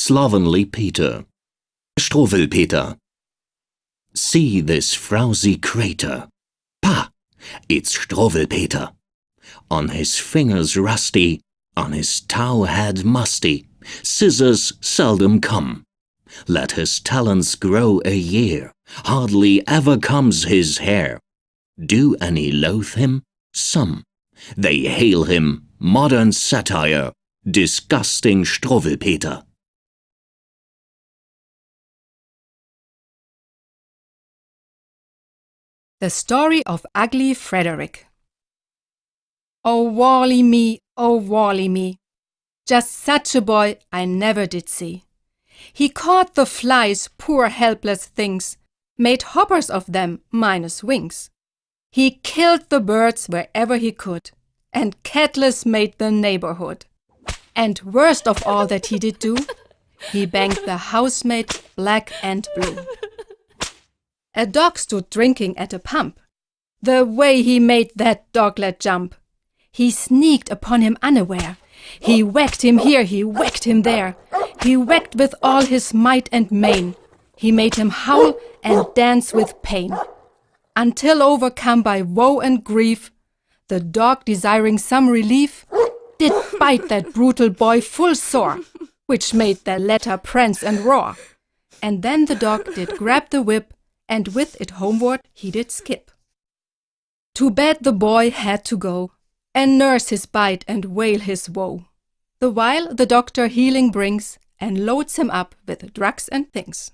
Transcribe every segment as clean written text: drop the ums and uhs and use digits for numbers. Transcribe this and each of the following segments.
Slovenly Peter. Struwwelpeter. See this frowsy crater. Pah! It's Struwwelpeter. On his fingers rusty, on his tow head musty, scissors seldom come. Let his talents grow a year, hardly ever comes his hair. Do any loathe him? Some. They hail him modern satire, disgusting Struwwelpeter. The Story of Ugly Frederick. Oh, Wally me, oh, Wally me, just such a boy I never did see. He caught the flies, poor helpless things, made hoppers of them minus wings. He killed the birds wherever he could, and catless made the neighborhood. And worst of all that he did do, he banged the housemaid black and blue. A dog stood drinking at a pump. The way he made that doglet jump! He sneaked upon him unaware. He whacked him here, he whacked him there. He whacked with all his might and main. He made him howl and dance with pain. Until overcome by woe and grief, the dog, desiring some relief, did bite that brutal boy full sore, which made the latter prance and roar. And then the dog did grab the whip, and with it homeward he did skip. To bed the boy had to go, and nurse his bite and wail his woe, the while the doctor healing brings, and loads him up with drugs and things.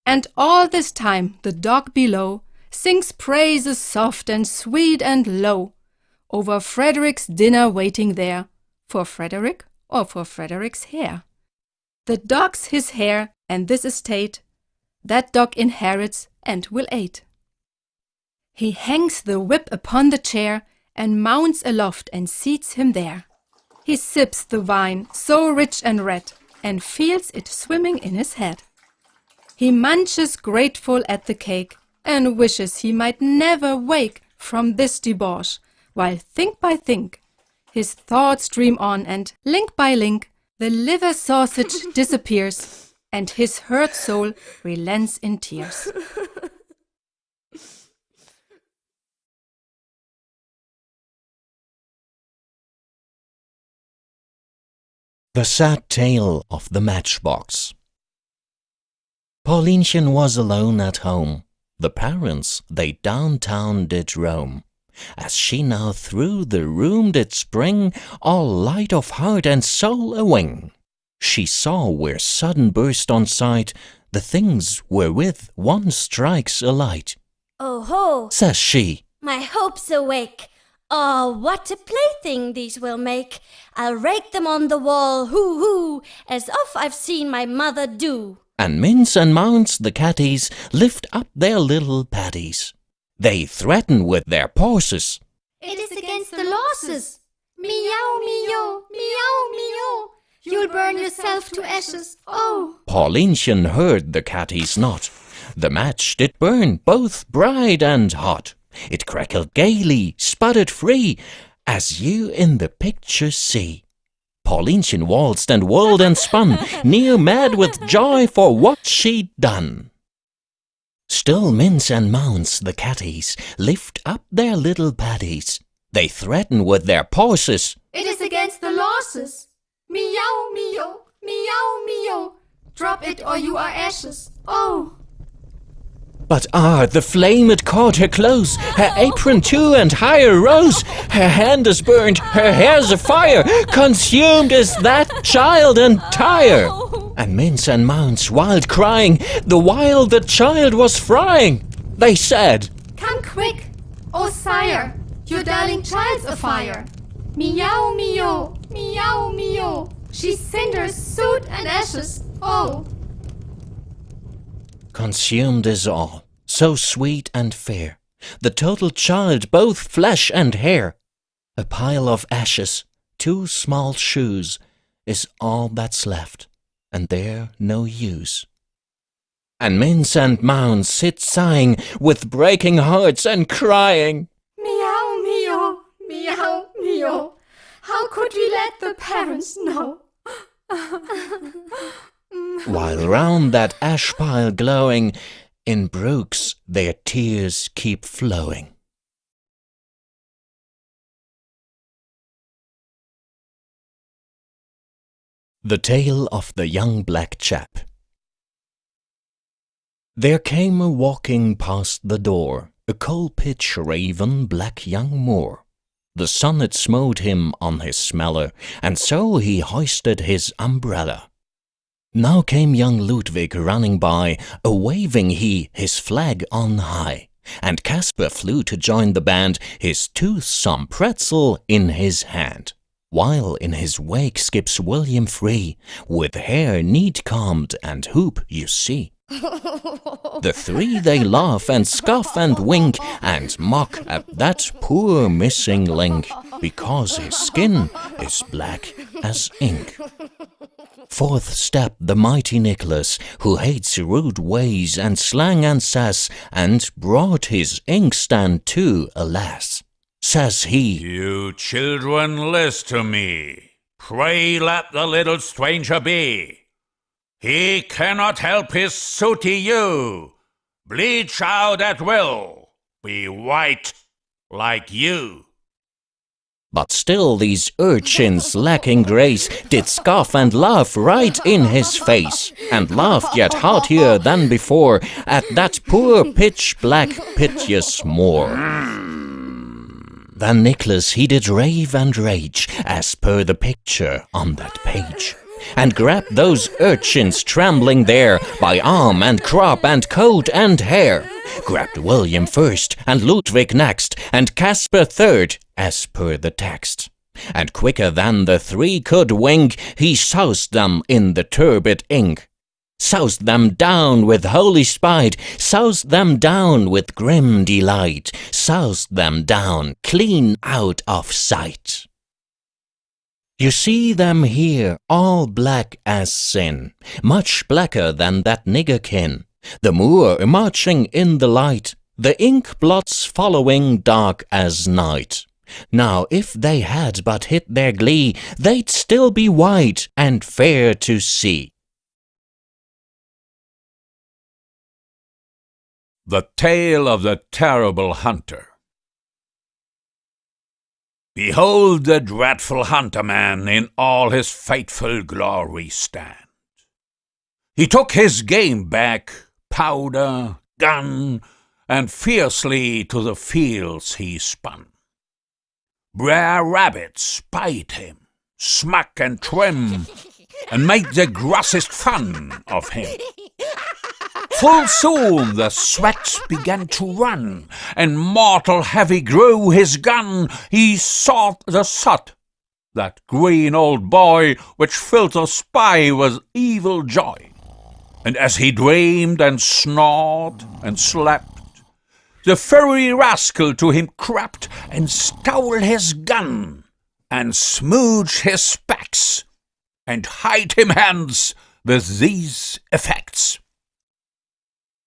And all this time the dog below sings praises soft and sweet and low over Frederick's dinner waiting there, for Frederick or for Frederick's hair. The dog's his hair, and this estate that dog inherits and will aid. He hangs the whip upon the chair and mounts aloft and seats him there. He sips the wine, so rich and red, and feels it swimming in his head. He munches grateful at the cake and wishes he might never wake from this debauch, while think by think his thoughts dream on, and link by link the liver sausage disappears, and his hurt soul relents in tears. The Sad Tale of the Matchbox. Paulinchen was alone at home. The parents, they downtown did roam. As she now through the room did spring, all light of heart and soul a-wing, she saw where sudden burst on sight the things wherewith one strikes a light. "Oh ho!" says she, "my hopes awake. Oh, what a plaything these will make! I'll rake them on the wall, hoo hoo, as oft I've seen my mother do." And Mince and Mounce the catties lift up their little patties. They threaten with their paws. "It is against the losses. Meow, meow, meow, meow. You'll burn yourself to ashes, oh." Paulinchen heard the catties not. The match did burn both bright and hot. It crackled gaily, sputtered free, as you in the picture see. Paulinchen waltzed and whirled and spun, near mad with joy for what she'd done. Still Mince and Mounce the catties lift up their little patties. They threaten with their paws. "It is against the losses. Meow, meow, meow, meow. Drop it or you are ashes, oh." But the flame it caught her close, her apron too and higher rose. Her hand is burned, her hair's afire, consumed is that child entire. And Mince and Mounce wild crying, the while the child was frying, they said, "Come quick, oh sire, your darling child's afire. Meow, meow, meow, meow. She's cinders, soot and ashes, oh." Consumed is all, so sweet and fair, the total child, both flesh and hair. A pile of ashes, 2 small shoes, is all that's left, and they're no use. And Mince and Mounce sit sighing, with breaking hearts and crying, "Meow, meow, meow, meow. How could we let the parents know?" while round that ash pile glowing, in brooks their tears keep flowing. The Tale of the Young Black Chap. There came a walking past the door a coal-pitch raven black young Moor. The sun it smote him on his smeller, and so he hoisted his umbrella. Now came young Ludwig running by, a-waving he his flag on high, and Caspar flew to join the band, his toothsome pretzel in his hand, while in his wake skips William Free, with hair neat combed and hoop, you see. The three they laugh and scoff and wink, and mock at that poor missing link, because his skin is black as ink. Forth stepped the mighty Nicholas, who hates rude ways and slang and sass, and brought his inkstand too, alas. Says he, "You children, list to me. Pray let the little stranger be. He cannot help his sooty hue. Bleach out at will, be white like you." But still these urchins, lacking grace, did scoff and laugh right in his face, and laughed yet heartier than before at that poor pitch-black piteous Moor. Then Nicholas he did rave and rage, as per the picture on that page, and grabbed those urchins trembling there by arm and crop and coat and hair, grabbed William first and Ludwig next and Caspar third, as per the text, and quicker than the three could wink, he soused them in the turbid ink, soused them down with holy spite, soused them down with grim delight, soused them down clean out of sight. You see them here, all black as sin, much blacker than that nigger kin, the Moor marching in the light, the ink blots following dark as night. Now if they had but hid their glee, they'd still be white and fair to see. The Tale of the Terrible Hunter. Behold the dreadful hunter-man in all his fateful glory stand. He took his game bag, powder, gun, and fiercely to the fields he spun. Brer Rabbit spied him, smack and trim, and made the grossest fun of him. Full soon the sweat began to run, and mortal heavy grew his gun. He sought the sot, that green old boy, which filled the spy with evil joy. And as he dreamed and snored and slept, the furry rascal to him crept, and stole his gun, and smooched his specs, and hied him hence with these effects.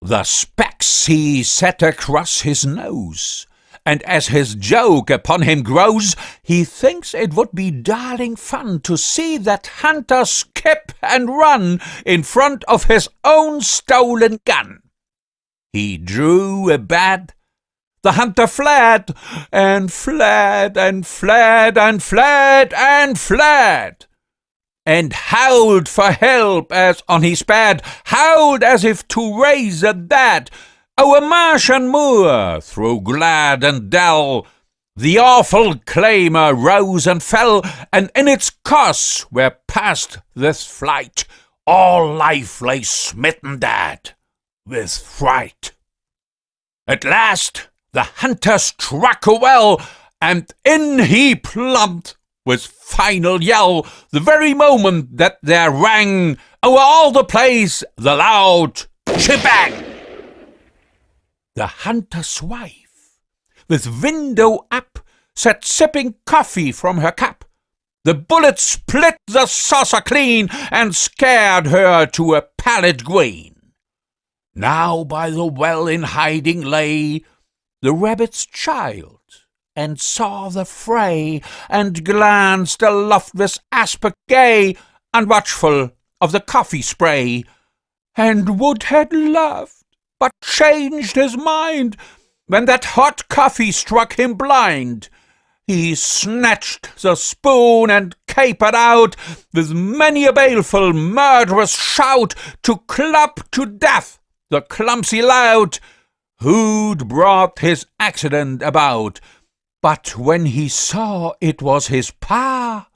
The specs he set across his nose, and as his joke upon him grows, he thinks it would be darling fun to see that hunter skip and run in front of his own stolen gun. He drew a bat, the hunter fled, and fled, and fled, and fled, and fled, and howled for help as on he sped, howled as if to raise a dead. O'er marsh and moor, through glad and dell, the awful clamour rose and fell, and in its course, where past this flight, all life lay smitten dead with fright. At last the hunter struck a well, and in he plumped with final yell, the very moment that there rang o'er all the place the loud shebang. The hunter's wife, with window up, sat sipping coffee from her cup. The bullet split the saucer clean, and scared her to a pallid green. Now by the well in hiding lay the rabbit's child, and saw the fray, and glanced aloft with aspect gay, and watchful of the coffee spray, and would had laughed, but changed his mind when that hot coffee struck him blind. He snatched the spoon and capered out with many a baleful, murderous shout to clap to death the clumsy lout who'd brought his accident about. But when he saw it was his pa,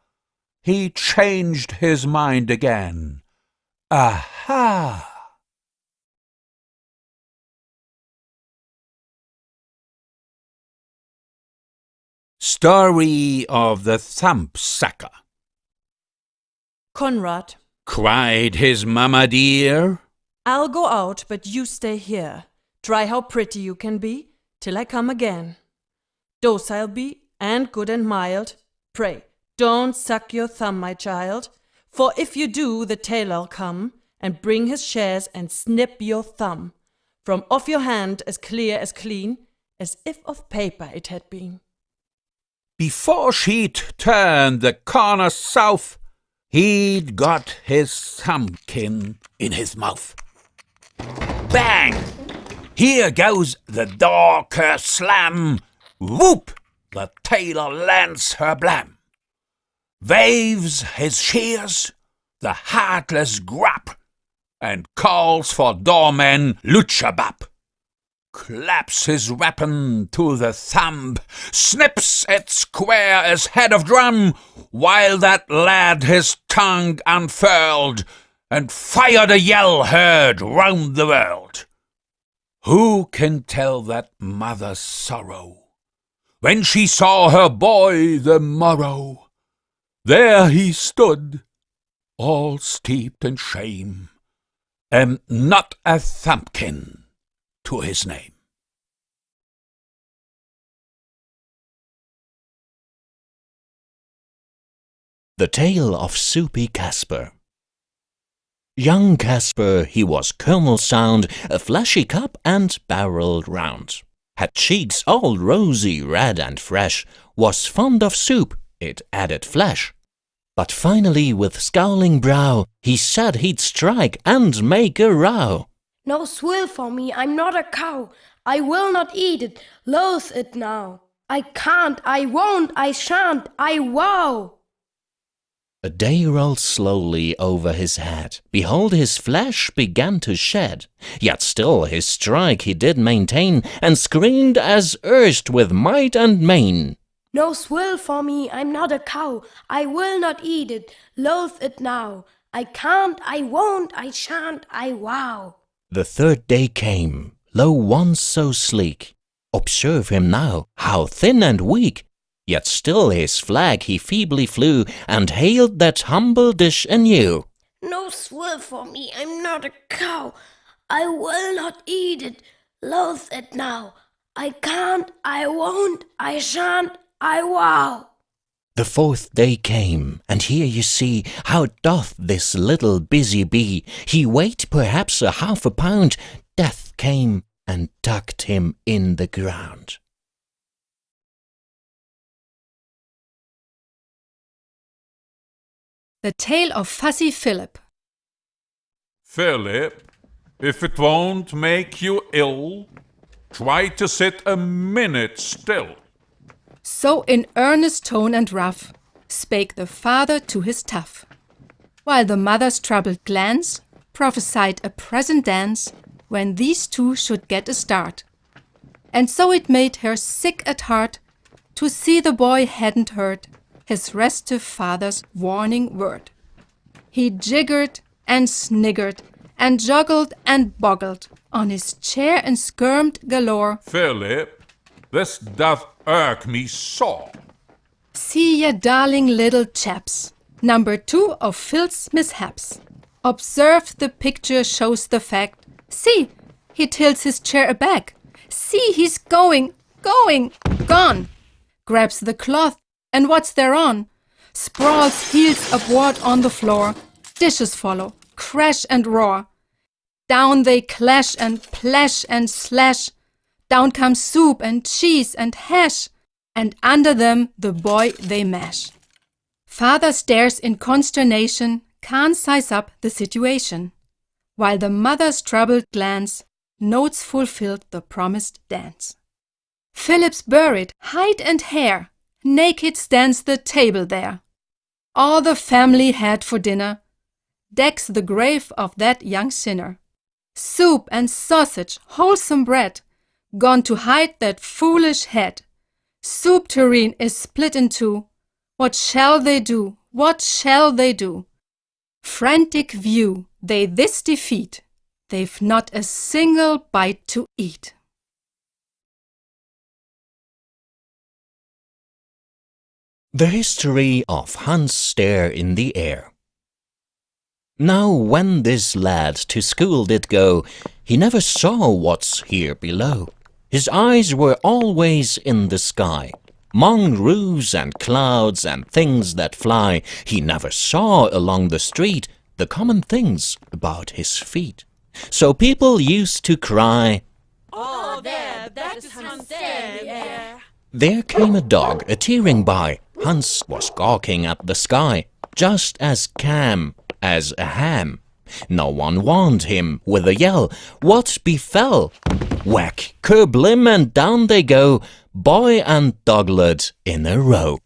he changed his mind again. Aha! Story of the Thumbsucker. Conrad, Cried his mamma dear, I'll go out, but you stay here. Try how pretty you can be, till I come again. Docile be, and good and mild. Pray, don't suck your thumb, my child, for if you do, the tailor'll come, and bring his shears and snip your thumb from off your hand as clear as clean, as if of paper it had been. before she'd turned the corner south, he'd got his thumbkin in his mouth. Bang! Here goes the door kerslam. Whoop! The tailor lands her blam. Waves his shears, the heartless grub, and calls for doorman Lutscherbab. Claps his weapon to the thumb, snips it square as head of drum, while that lad his tongue unfurled, and fired a yell heard round the world. Who can tell that mother's sorrow when she saw her boy the morrow? There he stood, all steeped in shame, and not a thumbkin to his name. The Tale of Soupy Casper. Young Casper, he was kernel sound, a fleshy cup and barreled round. Had cheeks all rosy, red and fresh, was fond of soup, it added flesh. But finally with scowling brow, he said he'd strike and make a row. No swill for me, I'm not a cow. I will not eat it, loathe it now. I can't, I won't, I shan't, I vow. A day rolled slowly over his head. Behold, his flesh began to shed. Yet still his strike he did maintain, and screamed as erst with might and main. No swill for me, I'm not a cow. I will not eat it, loathe it now. I can't, I won't, I shan't, I vow. The third day came, lo, once so sleek. Observe him now, how thin and weak. Yet still his flag he feebly flew, and hailed that humble dish anew. No swill for me, I'm not a cow. I will not eat it, loathe it now. I can't, I won't, I shan't, I vow. The fourth day came, and here you see how doth this little busy bee. He weighed perhaps a half a pound. Death came and tucked him in the ground. The Tale of Fussy Philip. Philip, if it won't make you ill, try to sit a minute still. So in earnest tone and rough spake the father to his tough, while the mother's troubled glance prophesied a present dance when these two should get a start. And so it made her sick at heart to see the boy hadn't heard his restive father's warning word. He jiggered and sniggered and joggled and boggled on his chair and skirmed galore. Philip, this doth irk me sore. See ye, darling little chaps, number 2 of Phil's mishaps. Observe the picture shows the fact. See, he tilts his chair aback. See, he's gone. Grabs the cloth, and what's thereon? Sprawls heels upward on the floor. Dishes follow, crash and roar. Down they clash and plash and slash. Down comes soup and cheese and hash, and under them the boy they mash. Father stares in consternation, can't size up the situation, while the mother's troubled glance notes fulfilled the promised dance. Philip's buried hide and hair, naked stands the table there. All the family had for dinner decks the grave of that young sinner. Soup and sausage, wholesome bread, gone to hide that foolish head. Soup tureen is split in two. What shall they do? What shall they do? Frantic view, they this defeat. They've not a single bite to eat. The history of Hans Stare in the Air. Now when this lad to school did go, he never saw what's here below. His eyes were always in the sky. 'Mong roofs and clouds and things that fly, he never saw along the street the common things about his feet. So people used to cry, Oh, there, that is Hans Stare in the air. There came a dog a-tearing by. Hans was gawking at the sky, just as calm as a ham. No one warned him with a yell. What befell? Whack, kerblim, and down they go, boy and doglet in a row.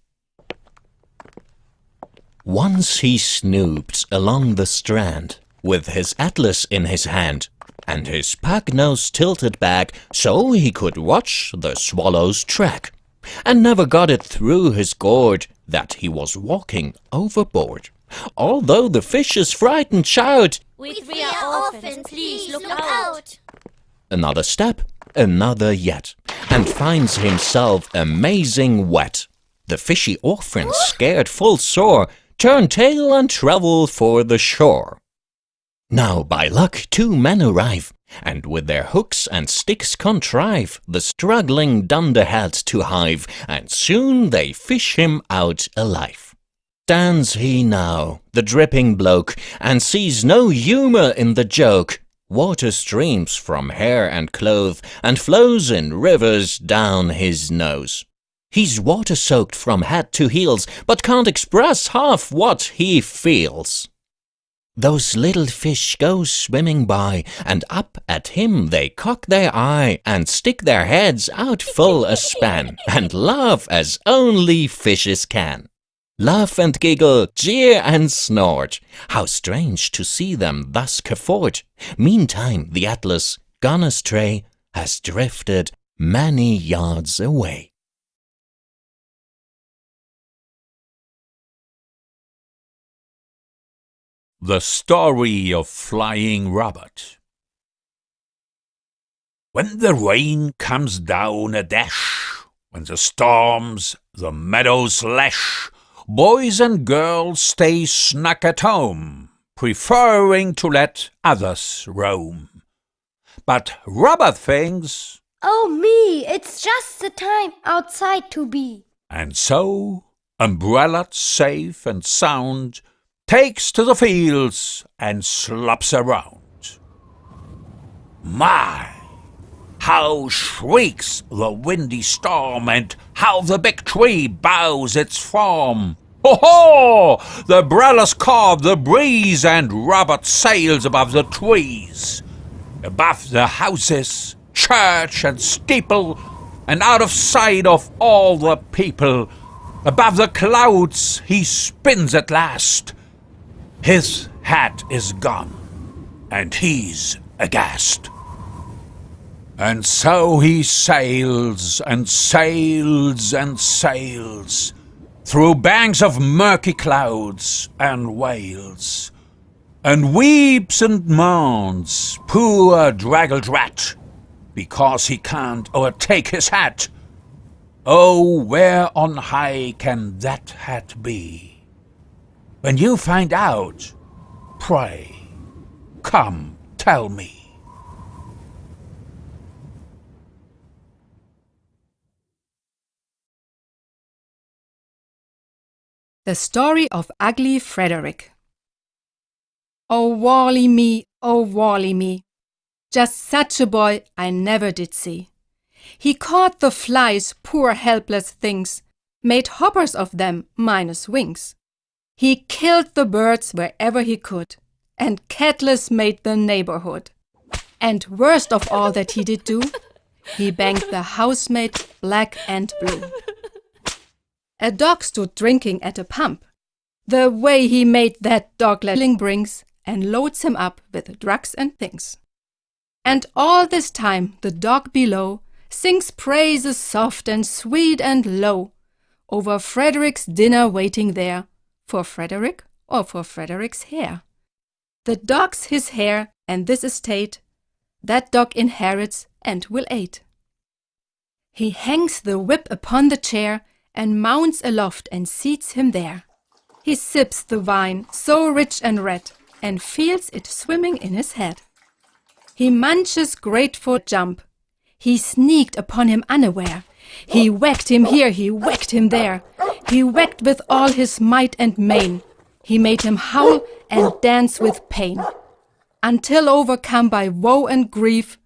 Once he snooped along the strand, with his atlas in his hand, and his pug nose tilted back so he could watch the swallow's track, and never got it through his gourd that he was walking overboard. Although the fishes frightened shout, We three are orphans, please look out. Another step, another yet, and finds himself amazing wet. The fishy orphans, scared full sore, turn tail and travel for the shore. Now by luck 2 men arrive, and with their hooks and sticks contrive the struggling dunderhead to hive, and soon they fish him out alive. Stands he now, the dripping bloke, and sees no humour in the joke. Water streams from hair and clothes, and flows in rivers down his nose. He's water-soaked from head to heels, but can't express half what he feels. Those little fish go swimming by, and up at him they cock their eye, and stick their heads out full a span, and laugh as only fishes can. Laugh and giggle, jeer and snort. How strange to see them thus cavort. Meantime the Atlas, gone astray, has drifted many yards away. The Story of Flying Robert. When the rain comes down a dash, when the storms the meadows lash, boys and girls stay snug at home, preferring to let others roam. But Robert thinks, Oh me, it's just the time outside to be. and so, umbrellaed safe and sound, takes to the fields and slops around. My! How shrieks the windy storm, and how the big tree bows its form. Ho-ho! The umbrellas carve the breeze, and Robert sails above the trees, above the houses, church and steeple, and out of sight of all the people. Above the clouds he spins at last. His hat is gone, and he's aghast. And so he sails and sails and sails through banks of murky clouds and wails, and weeps and moans, poor draggled rat, because he can't o'ertake his hat. Oh, where on high can that hat be? When you find out, pray, come tell me. The Story of Ugly Frederick. Oh, Wally me, oh, Wally me. Just such a boy I never did see. He caught the flies, poor helpless things, made hoppers of them minus wings. He killed the birds wherever he could, and catless made the neighborhood. And worst of all that he did do, he banged the housemaid black and blue. A dog stood drinking at a pump. The way he made that dog letting brings and loads him up with drugs and things. And all this time the dog below sings praises soft and sweet and low over Frederick's dinner waiting there, for Frederick or for Frederick's hair. The dog's his hair, and this estate that dog inherits and will aid. He hangs the whip upon the chair and mounts aloft and seats him there. He sips the wine so rich and red and feels it swimming in his head. He munches grateful jump. He sneaked upon him unaware. He whacked him here, he whacked him there. He whacked with all his might and main. He made him howl and dance with pain. Until overcome by woe and grief,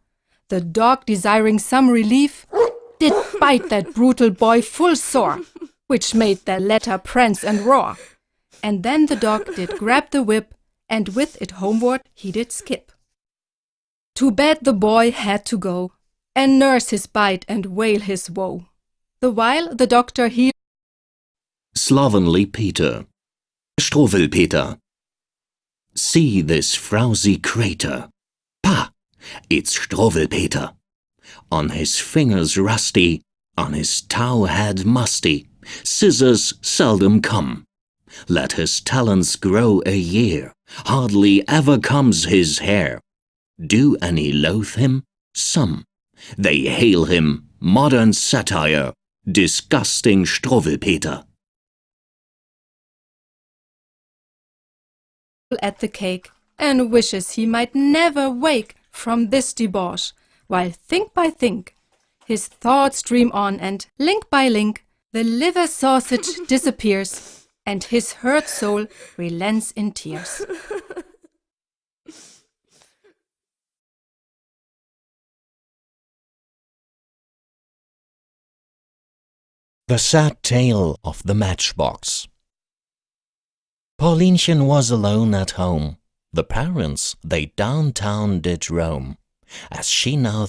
the dog, desiring some relief, did bite that brutal boy full sore, which made the latter prance and roar. And then the dog did grab the whip, and with it homeward he did skip. To bed the boy had to go, and nurse his bite and wail his woe, the while the doctor he Slovenly Peter, Strovel Peter. See this frowsy crater. Pah! It's Strovel Peter. On his fingers rusty, on his tow head musty, scissors seldom come. Let his talents grow a year, hardly ever comes his hair. Do any loathe him? Some. They hail him modern satire, disgusting Strovel Peter. at the cake and wishes he might never wake from this debauch, while think by think his thoughts dream on, and link by link the liver sausage disappears, and his hurt soul relents in tears. The Sad Tale of the Matchbox. Paulinchen was alone at home. The parents, they downtown did roam. As she now